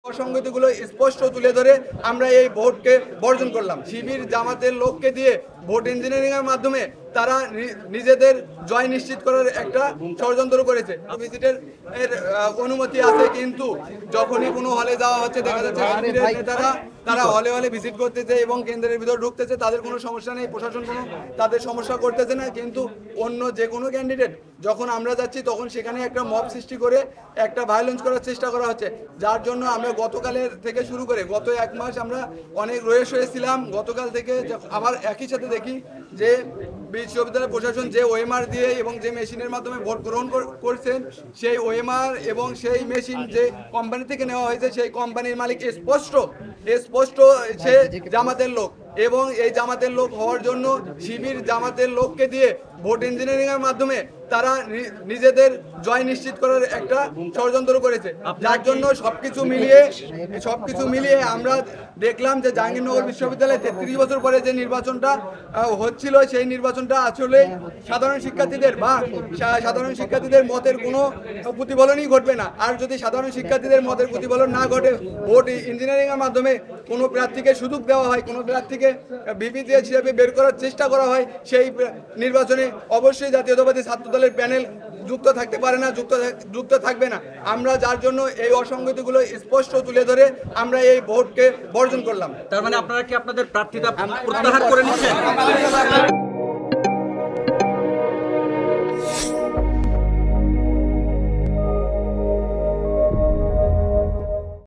অসঙ্গতিগুলো স্পষ্ট তুলে ধরে আমরা এই ভোটকে বর্জন করলাম। শিবির জামাতের লোককে দিয়ে ভোট ইঞ্জিনিয়ারিং এর মাধ্যমে তারা নিজেদের জয় নিশ্চিত করার একটা ষড়যন্ত্র করেছে। ভিজিটের অনুমতি আছে, কিন্তু যখনই কোনো হলে যাওয়া হচ্ছে দেখা যাচ্ছে শিবিরের নেতারা তারা হলে হলে ভিজিট করতেছে এবং কেন্দ্রের ভিতর ঢুকতেছে। তাদের কোনো সমস্যা নেই, প্রশাসন কোনো তাদের সমস্যা করতেছে না। কিন্তু অন্য যে কোনো ক্যান্ডিডেট যখন আমরা যাচ্ছি তখন সেখানে একটা মব সৃষ্টি করে একটা ভায়োলেন্স করার চেষ্টা করা হচ্ছে, যার জন্য আমরা গতকালের থেকে শুরু করে গত এক মাস আমরা অনেক রয়েস হয়েছিলাম। গতকাল থেকে আবার একই সাথে দেখি যে বিশ্ববিদ্যালয় প্রশাসন যে ওএমআর দিয়ে এবং যে মেশিনের মাধ্যমে ভোট গ্রহণ করছেন, সেই ওএমআর এবং সেই মেশিন যে কোম্পানি থেকে নেওয়া হয়েছে সেই কোম্পানির মালিক স্পষ্ট সে জামাতের লোক, এবং এই জামাতের লোক হওয়ার জন্য শিবির জামাতের লোককে দিয়ে ভোট ইঞ্জিনিয়ারিং এর মাধ্যমে তারা নিজেদের জয় নিশ্চিত করার একটা ষড়যন্ত্র করেছে, যার জন্য সবকিছু মিলিয়ে আমরা দেখলাম যে জাহাঙ্গীরনগর বিশ্ববিদ্যালয়ে 33 বছর পরে যে নির্বাচনটা হচ্ছিল সেই নির্বাচনটা আসলে সাধারণ শিক্ষার্থীদের মতের কোনো প্রতিফলনই ঘটবে না। আর যদি সাধারণ শিক্ষার্থীদের মতের প্রতিফলন না ঘটে, ভোট ইঞ্জিনিয়ারিং এর মাধ্যমে কোনো প্রার্থীকে সুযোগ দেওয়া হয়, কোনো প্রার্থীকে বিপি হিসেবে বের করার চেষ্টা করা হয়, সেই নির্বাচনে অবশ্যই জাতীয়তাবাদী ছাত্র দলের প্যানেল যুক্ত থাকতে পারে না, যুক্ত থাকবে না। আমরা যার জন্য এই অসঙ্গতিগুলো স্পষ্ট তুলে ধরে আমরা এই ভোটকে বর্জন করলাম। তার মানে আপনারা কি আপনাদের প্রার্থীতা প্রত্যাহার করে নিচ্ছেন?